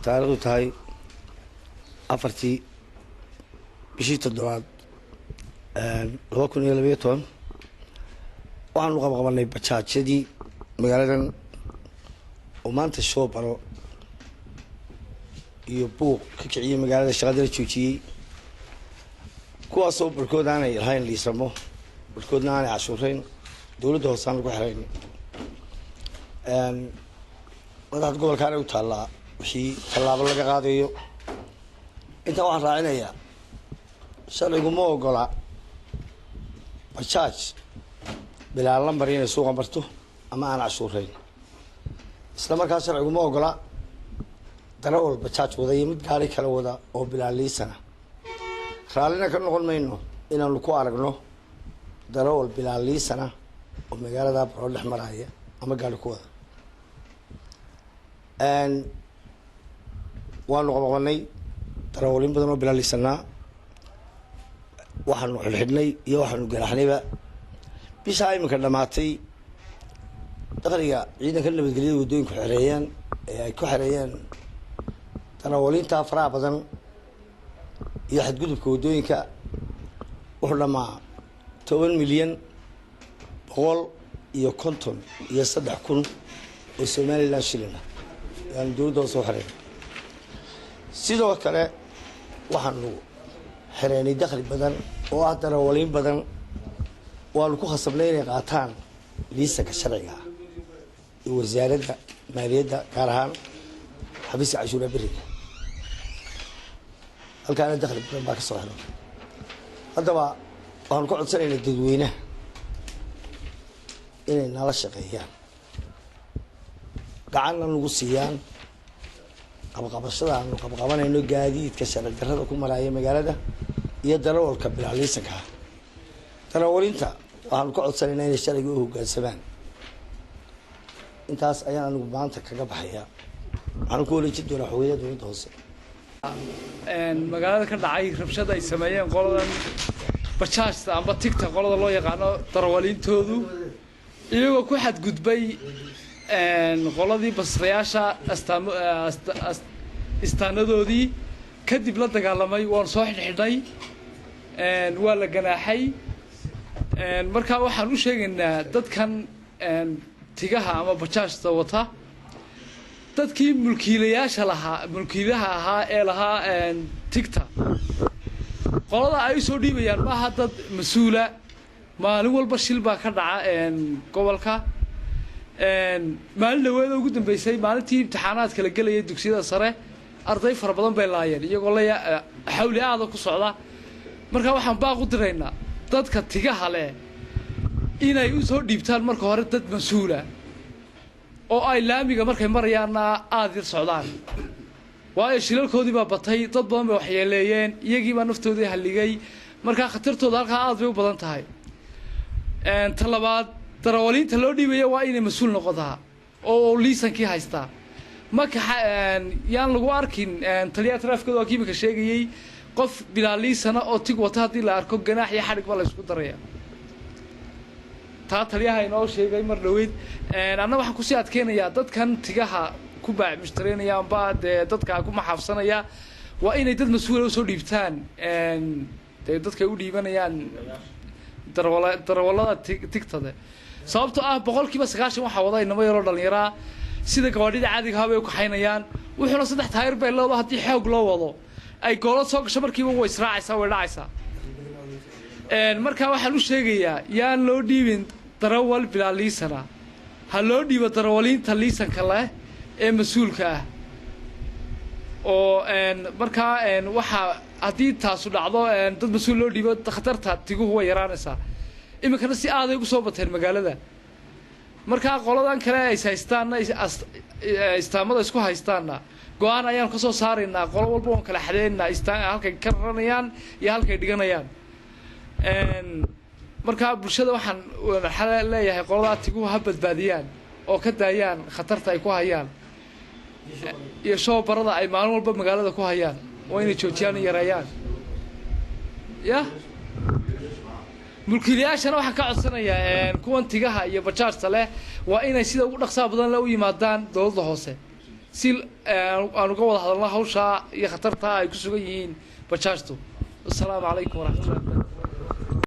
taariikhdu tahay afartii bishii toddobaad 2012 waxaanu qabqabanay bajaajyadii magaaladan oo maanta soo baro iyo buuq ka kiciyay magaalada shaqada la joojiyay kuwaasoo barkood aanay lahayn liisamo barkoodna aanay cashuurayn dowladda hoosaan lagu xirayn madaxda gobolkaana u taallaa wixii tallaabo laga qaadayo intaa waxaan raacinayaa sharcigu ma ogola bajaaj bilaa lambar inay suuqa marto ama aan cashuurayn isla markaa sharcigu ma ogola darawal bajaaj wada iyo mid gaari kala wada oo bilaa liisana raallina ka noqon mayno inaanu ku aragno darawal bilaa liisana oo magaalada baro dhex maraya ama gaari ku wada waanu qabqabanay darawalin badan oo bilaa liisanaa waxaanu xidhxidhnay iyo waxaanu garaxnayba bishaa iminka dhamaatay dakhliga ciidanka nabadgelyada waddooyinku xereeyaan ee ay ku xereeyaan darawalinta faraha badan iyo xadgudubka waddooyinka wuxuu dhamaa 10,153,000 oo Somaliland shilin yani dowladda soo xereeyay sidoo kale waxaanu xereynay dakhli badan oo ah darawalin badan waanu ku khasabnay inay qaataan liisanka sharciga iyo wasaaradda maaliyadda gaar ahaan xafiiska cashuuraha beriga halkaana dakhli badan baa ka soo xeray haddaba waxaanu ka codsanaynaa dadweynaha inay nala shaqeeyaan gacanna nagu siiyaan qabqabashada aanu qabqabanayno gaadiidka sharci darrada ku maraya magaalada iyo darawalka bilaa liisanka ah darawalinta waxaanu ka codsanaynaa inay sharciga u hoggaansamaan intaas ayaan anigu maanta kaga baxayaa waxaanu ku wareejin doonaa xogeeyada dowladda hoose magaalada ka dhacay rabshada ay sameeyeen qoladan bajaajta amba tigta qolada loo yaqaano darawalintoodu iyagoo ku xadgudbay qoladii basrayaasha istaanadoodii kadib la dagaalamay waan soo xidhxidhnay waa la ganaaxay markaa waxaan u sheegaynaa dadkan tigaha ama bajaajta wata dadkii mulkiilaha ahaa ee lahaa tigta qolada ay soo dhiibayaan maaha dad mas-uula maalin walba shil baa ka dhaca gobolka maalin dhaweeda ugu dambeysay maalintii imtixaanaadka la gelayay dugsiyada sare arday fara badan bay laayeen iyagoo xawli aada ku socda markaa waxaan baaq u diraynaa dadka tigaha leh inay u soo dhiibtaan marka hore dad mas-uula oo ay laamiga markay marayaanna aada yar socdaan waayo shilalkoodii baa batay dad badan bay waxyeeleeyeen iyagiibaa naftoodii halligay markaa khatartooda halkaa aada bay u badan tahay ta labaad darawaliinta loo dhiibaya waa inay mas-uul noqotaa oo liisankii haystaa marka yaan lagu arkin taliyaha traafikada waa kiimika sheegayey qof bilaa liisana oo tig wata haddii la arko ganaax iyo xadhig baa la ysku daraya taa taliyaha inoo sheegay mar dhaweyd anna waxaan kusii adkeynayaa dadkan tigaha ku baac mushtareynaya amba dee dadka ku maxaafsanaya waa inay dad mas-uula usoo dhiibtaan dee dadkay u dhiibanayaan darawallada tigtade sababtoo ah 90% waxaa wada inamo yaroo dhallinyaraa sida gawaadhida caadiga ahaa bay u kaxaynayaan wuxuuna 3 taayir bay leedahay haddii xoog loo wado ay goolad soo gasho markiiba way israacaysaa way dhacaysaa markaa waxaan u sheegayaa yaan loo dhiibin darawal bilaa liisana ha loo dhiibo darawaliinta liisanka leh ee mas-uulka ah oo markaa waxaa haddii taasu dhacdo dad mas-uul loo dhiibo khatarta tiguhu way yaraanaysaa iminkana si aaday ugu soo bateen magaalada markaa qoladan kale ay haystaanna istaamada isku haystaanna go-aan ayaan ka soo saaraynaa qolo walba waan kala xadeynaa halkay ka raranayaan iyo halkay dhiganayaan markaa bulshada waxaan leeyahay qoladaa tiguhu ha badbaadiyaan oo ka daayaan khatarta ay ku hayaan iyo shoobarada ay maalin walba magaalada ku hayaan waa inay joojiyaan yareeyaan ya mulkiilayaashana waxaan ka codsanayaa kuwan tigaha iyo bajaajta leh waa inay sida ugu dhaqsaha badan leh u yimaadaan dowladda hoose si aan uga wada hadalno hawsha iyo khatarta ay ku sugan yihiin bajaajtu. Assalaamu calaykum waraxmatullahi wabarakaatuh.